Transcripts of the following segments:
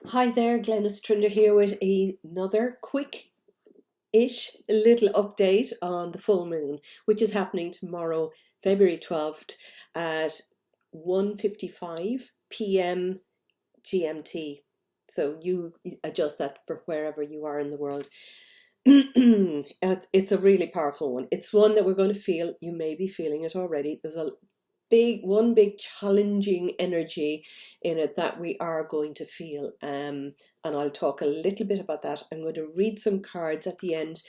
Hi there, Glenys Trinder here with another quick-ish little update on the full moon, which is happening tomorrow, February 12th at 1:55 p.m. GMT. So you adjust that for wherever you are in the world. It's a really powerful one. It's one that we're going to feel. You may be feeling it already. There's a big challenging energy in it that we are going to feel, and I'll talk a little bit about that. I'm going to read some cards at the end,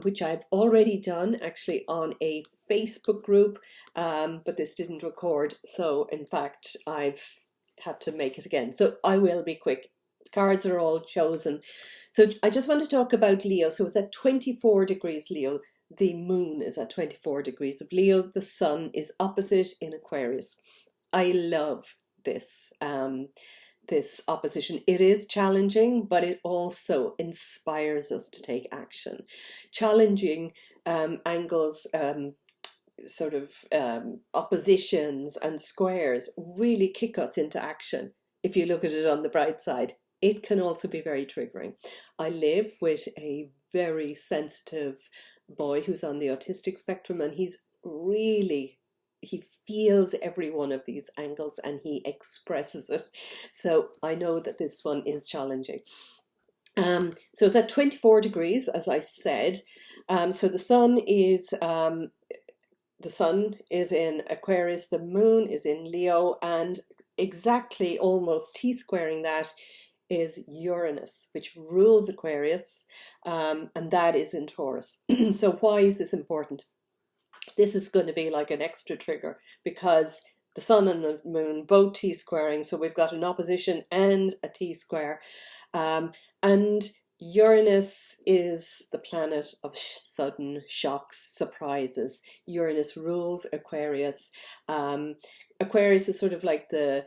which I've already done actually on a Facebook group, but this didn't record, so in fact I've had to make it again, so I will be quick. Cards are all chosen. So I just want to talk about Leo. So it's at 24 degrees Leo. The moon is at 24 degrees of Leo. The sun is opposite in Aquarius. I love this opposition. It is challenging, but it also inspires us to take action. Challenging angles, oppositions and squares really kick us into action. If you look at it on the bright side, it can also be very triggering. I live with a very sensitive boy who's on the autistic spectrum, and he feels every one of these angles and he expresses it. So I know that this one is challenging. So it's at 24 degrees, as I said. So the sun is in Aquarius, the moon is in Leo, and exactly almost T-squaring that is Uranus, which rules Aquarius, and that is in Taurus. So why is this important? This is going to be like an extra trigger because the sun and the moon both T-squaring, so we've got an opposition and a T-square, and Uranus is the planet of sudden shocks, surprises. Uranus rules Aquarius. Aquarius is sort of like the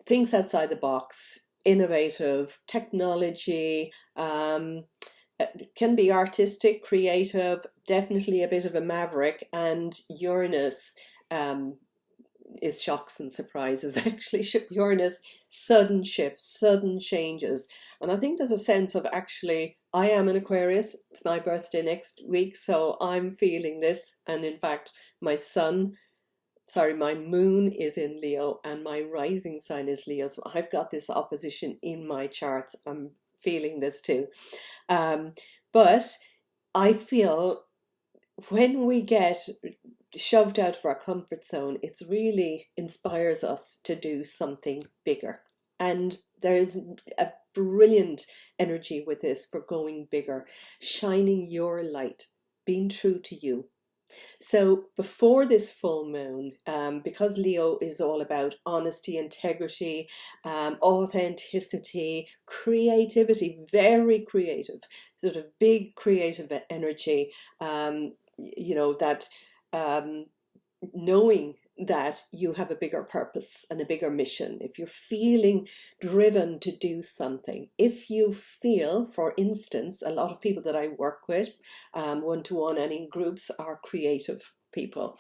thinks outside the box, innovative, technology, can be artistic, creative, definitely a bit of a maverick, and Uranus is shocks and surprises. Actually, Uranus, sudden shifts, sudden changes. And I think there's a sense of, actually, I am an Aquarius, it's my birthday next week, so I'm feeling this. And in fact, my moon is in Leo and my rising sign is Leo. So I've got this opposition in my charts. I'm feeling this too. But I feel when we get shoved out of our comfort zone, it really inspires us to do something bigger. And there's a brilliant energy with this for going bigger, shining your light, being true to you. So before this full moon, because Leo is all about honesty, integrity, authenticity, creativity, very creative, sort of big creative energy, that knowing that you have a bigger purpose and a bigger mission, if you're feeling driven to do something, if you feel, for instance, a lot of people that I work with one-to-one and in groups are creative people,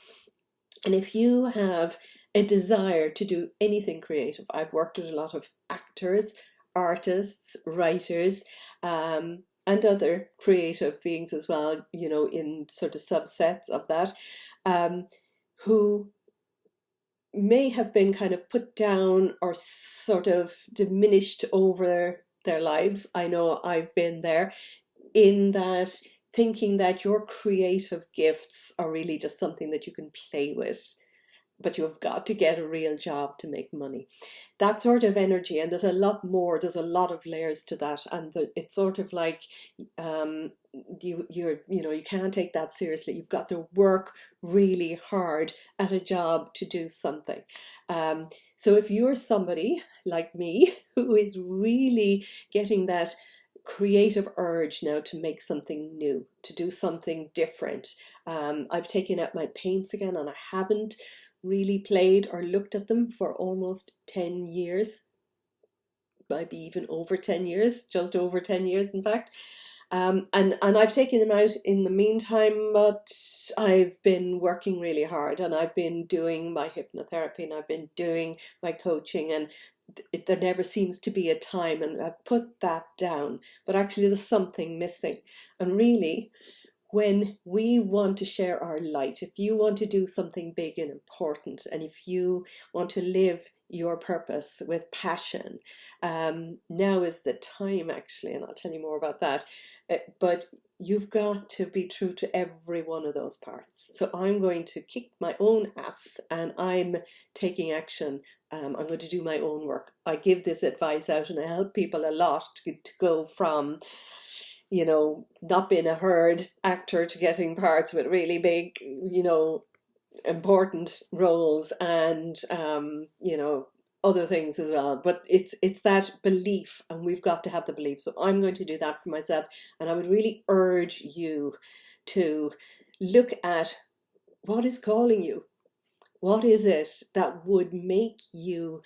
and if you have a desire to do anything creative, I've worked with a lot of actors, artists, writers, and other creative beings as well, in sort of subsets of that, who may have been kind of put down or sort of diminished over their lives. I know I've been there, in that thinking that your creative gifts are really just something that you can play with, but you've got to get a real job to make money. That sort of energy, and there's a lot more, there's a lot of layers to that, and it's sort of like you can't take that seriously. You've got to work really hard at a job to do something. So if you're somebody like me who is really getting that creative urge now to make something new, to do something different, I've taken out my paints again, and I haven't really played or looked at them for almost 10 years, maybe even over 10 years, just over 10 years in fact. And I've taken them out in the meantime, but I've been working really hard, and I've been doing my hypnotherapy, and I've been doing my coaching, and there never seems to be a time, and I've put that down, but actually there's something missing. And really, when we want to share our light, if you want to do something big and important, and if you want to live your purpose with passion, now is the time, actually, and I'll tell you more about that. But you've got to be true to every one of those parts. So I'm going to kick my own ass, and I'm taking action. I'm going to do my own work. I give this advice out, and I help people a lot to go from, you know, not being a herd actor to getting parts with really big, you know, important roles, and you know, other things as well. But it's that belief, and we've got to have the belief. So I'm going to do that for myself, and I would really urge you to look at what is calling you. What is it that would make you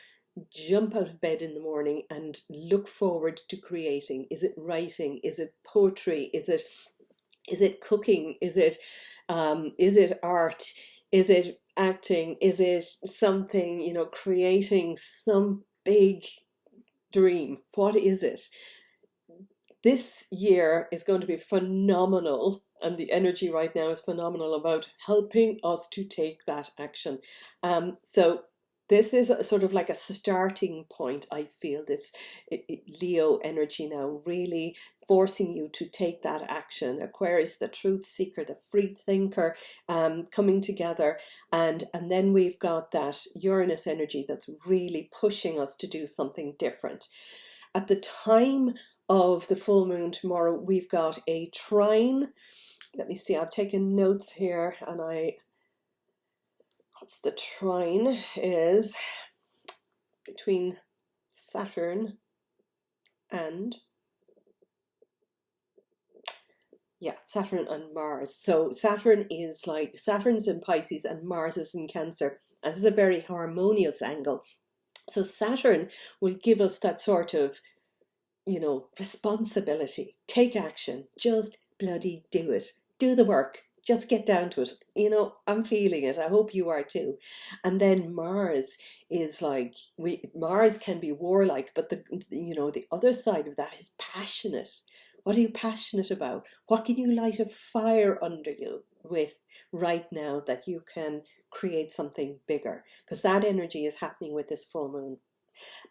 jump out of bed in the morning and look forward to creating? Is it writing? Is it poetry? Is it cooking? Is it art? Is it acting? Is it something, you know, creating some big dream? What is it? This year is going to be phenomenal, and the energy right now is phenomenal about helping us to take that action. So this is sort of like a starting point. I feel this Leo energy now really forcing you to take that action. Aquarius, the truth seeker, the free thinker, coming together, and then we've got that Uranus energy that's really pushing us to do something different. At the time of the full moon tomorrow, we've got a trine. Let me see, I've taken notes here, and what's the trine is between Saturn and, Saturn and Mars. So Saturn is like, Saturn's in Pisces and Mars is in Cancer. And this is a very harmonious angle. So Saturn will give us that sort of, you know, responsibility. Take action. Just bloody do it. Do the work. Just get down to it. You know, I'm feeling it. I hope you are too. And then Mars is like, Mars can be warlike, but the other side of that is passionate. What are you passionate about? What can you light a fire under you with right now that you can create something bigger? Because that energy is happening with this full moon.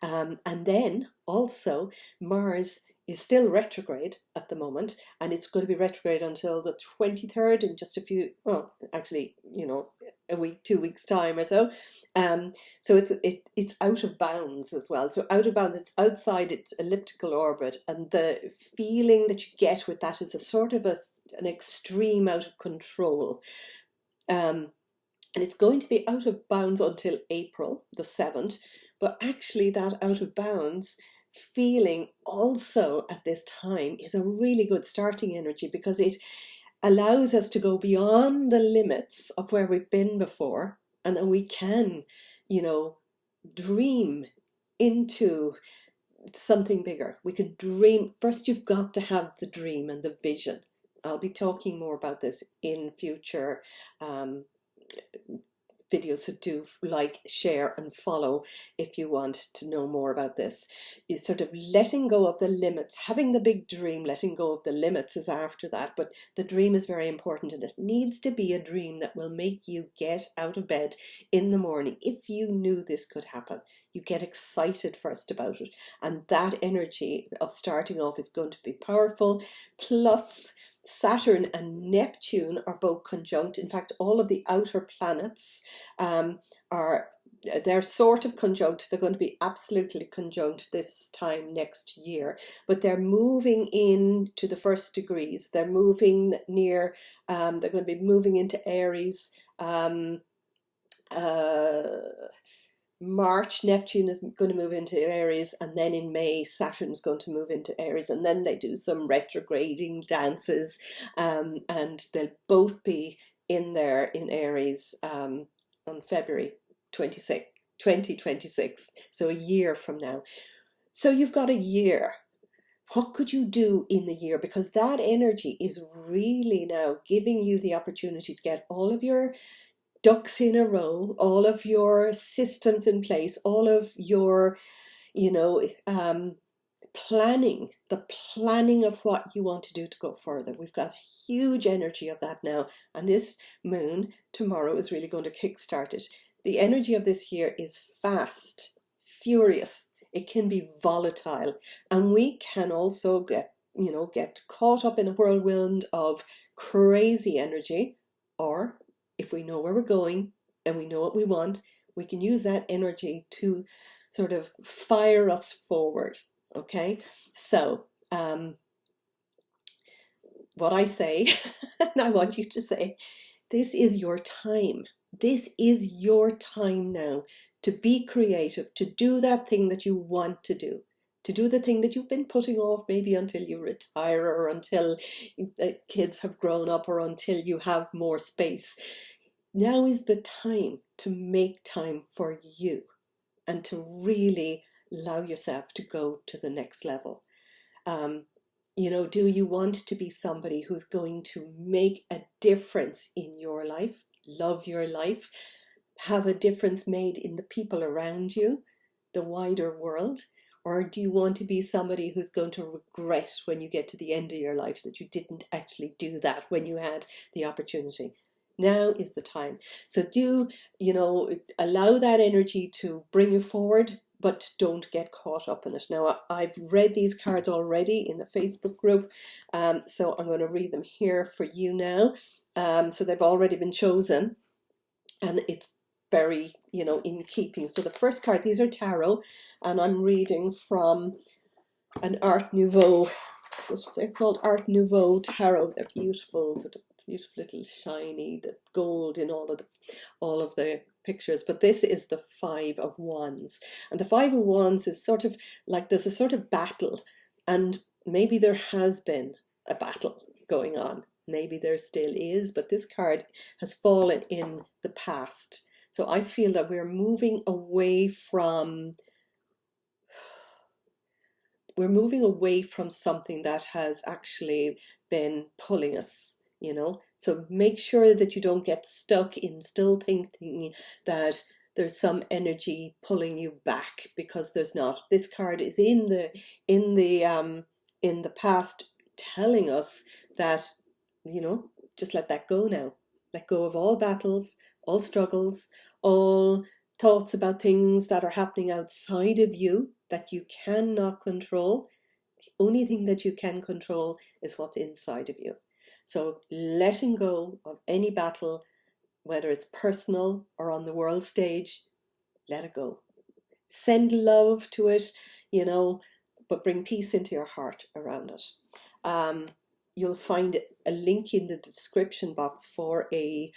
And then also Mars is still retrograde at the moment, and it's going to be retrograde until the 23rd, in just a few, well, actually, you know, a week, 2 weeks time or so. So it's out of bounds as well. So out of bounds, it's outside its elliptical orbit, and the feeling that you get with that is a sort of an extreme out of control. And it's going to be out of bounds until April the 7th. But actually that out of bounds feeling also at this time is a really good starting energy, because it allows us to go beyond the limits of where we've been before, and then we can, you know, dream into something bigger. We can dream. First, you've got to have the dream and the vision. I'll be talking more about this in future videos, so do like, share and follow if you want to know more about this. Is sort of letting go of the limits, having the big dream. Letting go of the limits is after that, but the dream is very important, and it needs to be a dream that will make you get out of bed in the morning. If you knew this could happen, you get excited first about it, and that energy of starting off is going to be powerful. Plus Saturn and Neptune are both conjunct. In fact, all of the outer planets they're sort of conjunct. They're going to be absolutely conjunct this time next year, but they're moving into the first degrees. They're moving near, they're going to be moving into Aries. March, Neptune is going to move into Aries, and then in May, Saturn's going to move into Aries, and then they do some retrograding dances, and they'll both be in there in Aries on February 26, 2026, so a year from now. So you've got a year. What could you do in the year? Because that energy is really now giving you the opportunity to get all of your ducks in a row, all of your systems in place, all of your, you know, the planning of what you want to do to go further. We've got huge energy of that now, and this moon tomorrow is really going to kickstart it. The energy of this year is fast, furious. It can be volatile, and we can also get caught up in a whirlwind of crazy energy. Or if we know where we're going and we know what we want, we can use that energy to sort of fire us forward. Okay, so what I say, and I want you to say, this is your time. This is your time now to be creative, to do that thing that you want to do the thing that you've been putting off, maybe until you retire, or until kids have grown up, or until you have more space. Now is the time to make time for you and to really allow yourself to go to the next level. Do you want to be somebody who's going to make a difference in your life, love your life, have a difference made in the people around you, the wider world? Or do you want to be somebody who's going to regret when you get to the end of your life that you didn't actually do that when you had the opportunity? Now is the time. So allow that energy to bring you forward, but don't get caught up in it. Now, I've read these cards already in the Facebook group, so I'm going to read them here for you now. So they've already been chosen, and it's very, in keeping. So the first card, these are tarot, and I'm reading from an Art Nouveau. So they're called Art Nouveau tarot. They're beautiful, sort of beautiful little shiny, the gold in all of the pictures. But this is the Five of Wands, and the Five of Wands is sort of like there's a sort of battle, and maybe there has been a battle going on. Maybe there still is, but this card has fallen in the past. So I feel that we're moving away from something that has actually been pulling us, So make sure that you don't get stuck in still thinking that there's some energy pulling you back, because there's not. This card is in the past, telling us that, just let that go now. Let go of all battles, all struggles, all thoughts about things that are happening outside of you that you cannot control. The only thing that you can control is what's inside of you. So letting go of any battle, whether it's personal or on the world stage, let it go. Send love to it, but bring peace into your heart around it. You'll find a link in the description box for a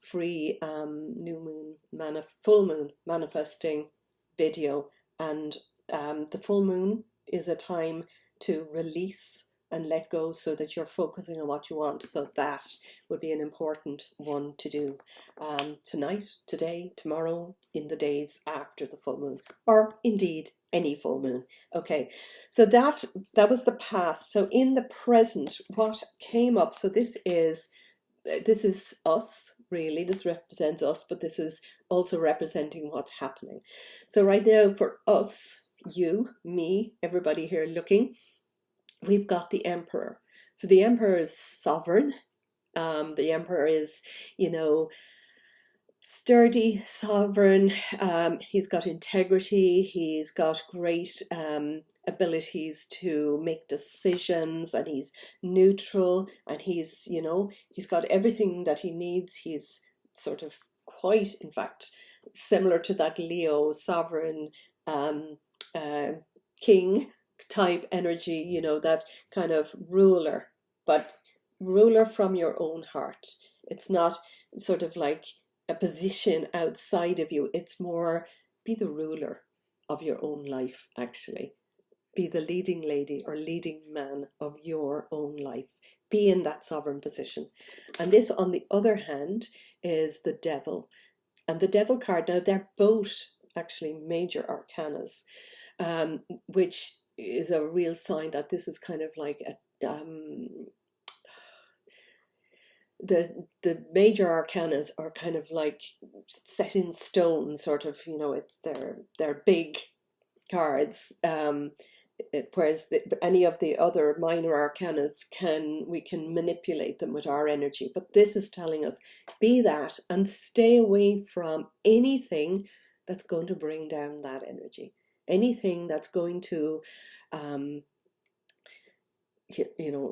free full moon manifesting video. And the full moon is a time to release and let go, so that you're focusing on what you want. So that would be an important one to do tonight, today, tomorrow, in the days after the full moon, or indeed any full moon. Okay, so that was the past. So in the present, what came up? So this is us, really. This represents us, but this is also representing what's happening. So right now, for us, you, me, everybody here looking, we've got the Emperor. So the Emperor is sovereign. The Emperor is, sturdy, sovereign. He's got integrity. He's got great abilities to make decisions, and he's neutral, and he's got everything that he needs. He's sort of quite, in fact, similar to that Leo sovereign king type energy, that kind of ruler, but ruler from your own heart. It's not sort of like a position outside of you. It's more, be the ruler of your own life, actually. Be the leading lady or leading man of your own life. Be in that sovereign position. And this, on the other hand, is the Devil. And the Devil card, now they're both actually major arcanas, which is a real sign that this is kind of like the major arcanas are kind of like set in stone, sort of, they're big, cards, whereas any of the other minor arcanas we can manipulate them with our energy. But this is telling us, be that and stay away from anything that's going to bring down that energy, anything that's going to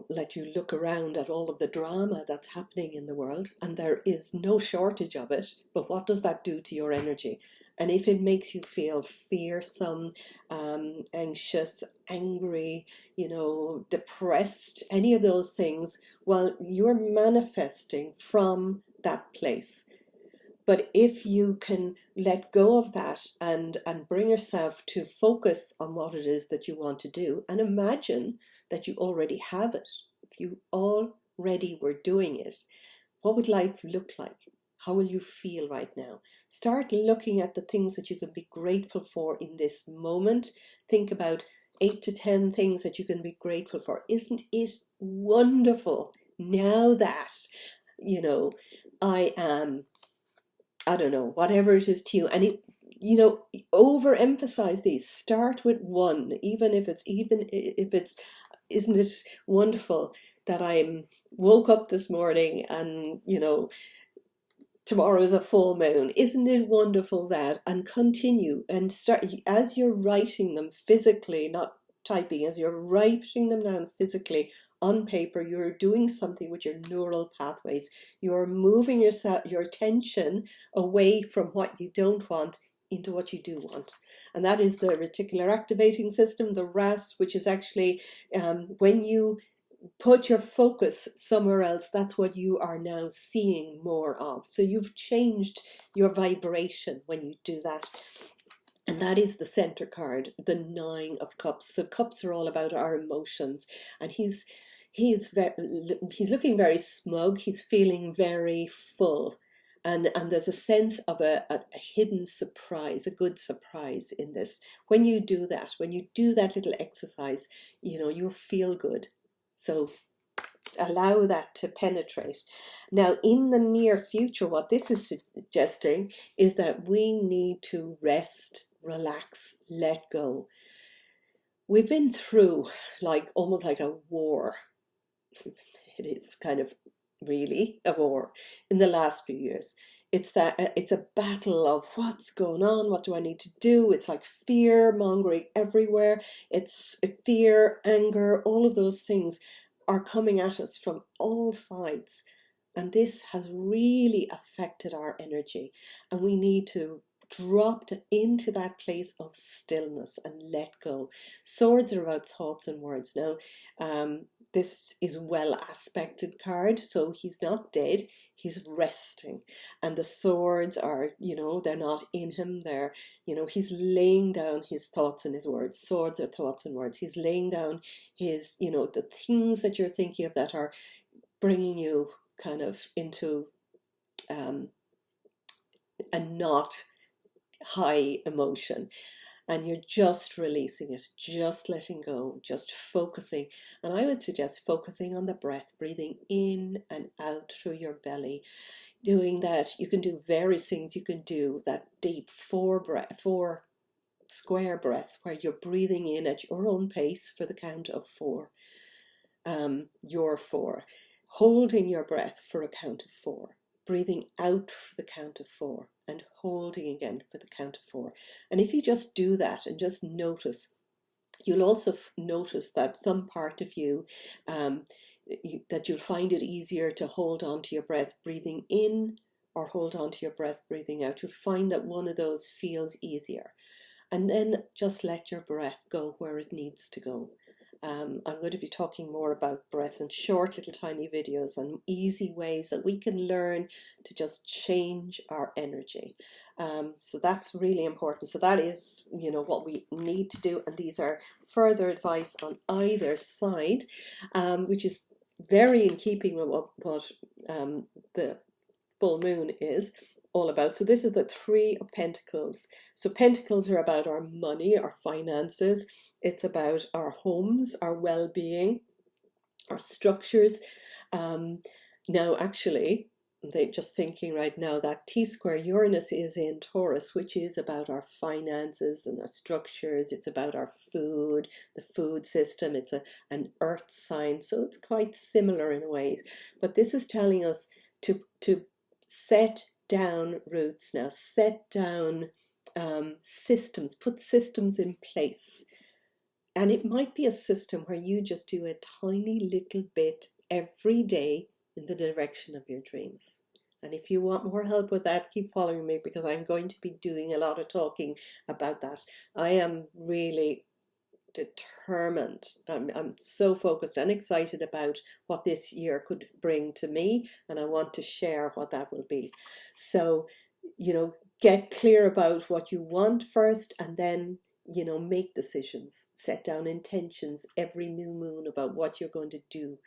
let you look around at all of the drama that's happening in the world, and there is no shortage of it. But what does that do to your energy? And if it makes you feel fearsome, anxious, angry, depressed, any of those things, well, you're manifesting from that place. But if you can let go of that and bring yourself to focus on what it is that you want to do, and imagine that you already have it. If you already were doing it, what would life look like? How will you feel right now? Start looking at the things that you can be grateful for in this moment. Think about 8 to 10 things that you can be grateful for. Isn't it wonderful now that, I am, I don't know, whatever it is to you, and it, overemphasize these. Start with one, even if it's, isn't it wonderful that I woke up this morning and, tomorrow is a full moon. Isn't it wonderful that? And continue and start, as you're writing them physically, not typing, as you're writing them down physically on paper, you're doing something with your neural pathways. You're moving your attention away from what you don't want into what you do want. And that is the reticular activating system, the RAS, which is actually when you put your focus somewhere else, that's what you are now seeing more of. So you've changed your vibration when you do that. And that is the center card, the 9 of Cups. So cups are all about our emotions. And he's looking very smug. He's feeling very full. And there's a sense of a hidden surprise, a good surprise in this. When you do that little exercise, you'll feel good. So allow that to penetrate. Now, in the near future, what this is suggesting is that we need to rest, relax, let go. We've been through almost like a war. It is kind of really a war in the last few years. It's a battle of what's going on, what do I need to do? It's like fear mongering everywhere. It's fear, anger, all of those things are coming at us from all sides. And this has really affected our energy. And we need to drop into that place of stillness and let go. Swords are about thoughts and words. Now, this is well aspected card, so he's not dead, he's resting. And the swords are, they're not in him, they're, he's laying down his thoughts and his words. Swords are thoughts and words. He's laying down his, the things that you're thinking of that are bringing you kind of into a not high emotion. And you're just releasing it, just letting go, just focusing. And I would suggest focusing on the breath, breathing in and out through your belly. Doing that, you can do various things. You can do that deep 4 square breath, where you're breathing in at your own pace for the count of 4. Your 4. Holding your breath for a count of 4. Breathing out for the count of 4 and holding again for the count of 4. And if you just do that and just notice, you'll also notice that some part of you, that you'll find it easier to hold on to your breath breathing in or hold on to your breath breathing out. You'll find that one of those feels easier. And then just let your breath go where it needs to go. I'm going to be talking more about breath in short little tiny videos and easy ways that we can learn to just change our energy. So that's really important. So that is, what we need to do. And these are further advice on either side, which is very in keeping with what the full moon is all about. So this is the 3 of Pentacles. So Pentacles are about our money, our finances. It's about our homes, our well-being, our structures. Now, actually, they just thinking right now that T square Uranus is in Taurus, which is about our finances and our structures. It's about our food, the food system. It's an earth sign, so it's quite similar in a way. But this is telling us to set down roots now, set down systems, put systems in place. And it might be a system where you just do a tiny little bit every day in the direction of your dreams. And if you want more help with that, keep following me, because I'm going to be doing a lot of talking about that. I am really determined. I'm so focused and excited about what this year could bring to me, and I want to share what that will be. So, get clear about what you want first, and then make decisions, set down intentions every new moon about what you're going to do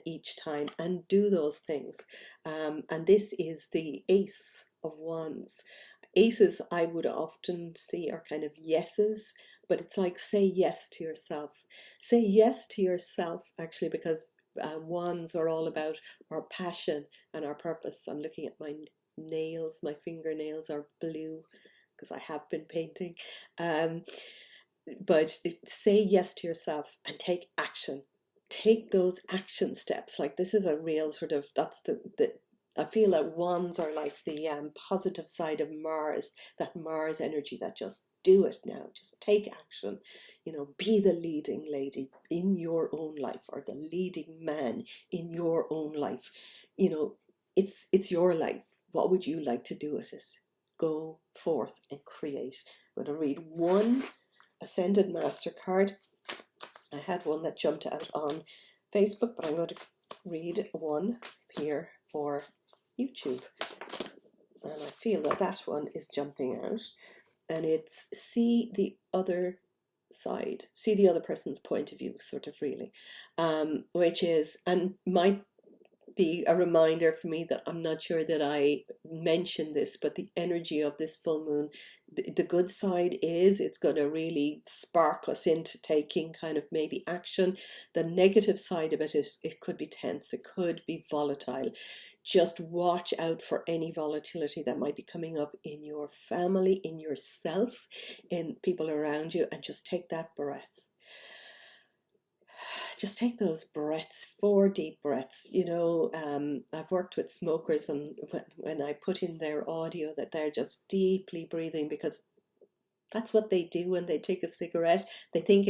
each time, and do those things. And this is the Ace of Wands. Aces, I would often see, are kind of yeses, but it's like, say yes to yourself. Say yes to yourself, actually, because wands are all about our passion and our purpose. I'm looking at my nails, my fingernails are blue because I have been painting. But say yes to yourself and take action. Take those action steps. Like, this is a real sort of, that's the I feel that wands are like the positive side of Mars, that Mars energy, that just do it now, just take action, be the leading lady in your own life, or the leading man in your own life. It's your life. What would you like to do with it? Go forth and create. I'm going to read one Ascended Master card. I had one that jumped out on Facebook, but I'm going to read one here for YouTube, and I feel that one is jumping out, and it's see the other side, see the other person's point of view, sort of, really, which is, and might be a reminder for me that I'm not sure that I mentioned this, but the energy of this full moon, the good side is it's going to really spark us into taking kind of maybe action. The negative side of it is it could be tense, it could be volatile. Just watch out for any volatility that might be coming up in your family, in yourself, in people around you, and just take that breath. Just take those breaths, 4 deep breaths. I've worked with smokers, and when I put in their audio that they're just deeply breathing, because that's what they do when they take a cigarette. They think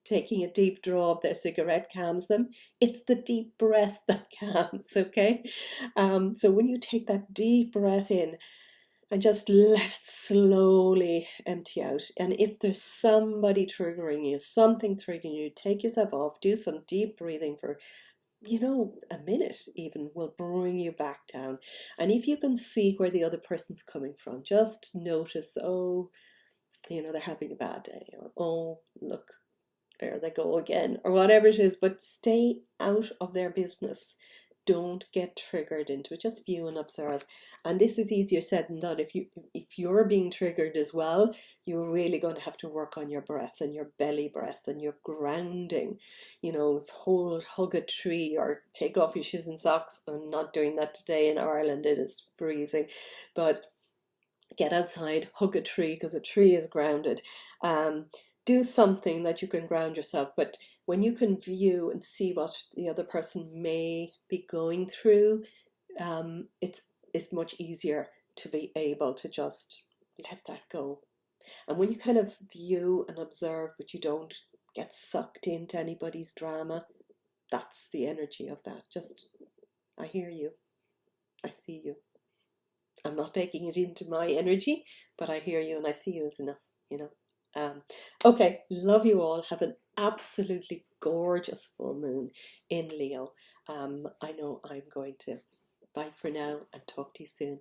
taking a deep draw of their cigarette calms them. It's the deep breath that calms, okay? So when you take that deep breath in, and just let it slowly empty out. And if there's somebody triggering you, something triggering you, take yourself off, do some deep breathing for, a minute even, will bring you back down. And if you can see where the other person's coming from, just notice, oh, they're having a bad day, or, oh, look, there they go again, or whatever it is, but stay out of their business. Don't get triggered into it. Just view and observe. And this is easier said than done. If you're being triggered as well, you're really going to have to work on your breath and your belly breath and your grounding. Hug a tree, or take off your shoes and socks. I'm not doing that today in Ireland. It is freezing, but get outside, hug a tree, because a tree is grounded. Do something that you can ground yourself. But when you can view and see what the other person may be going through, it's much easier to be able to just let that go. And when you kind of view and observe, but you don't get sucked into anybody's drama, that's the energy of that. Just, I hear you, I see you. I'm not taking it into my energy, but I hear you and I see you is enough, Okay, love you all. Have an absolutely gorgeous full moon in Leo. I know I'm going to. Bye for now, and talk to you soon.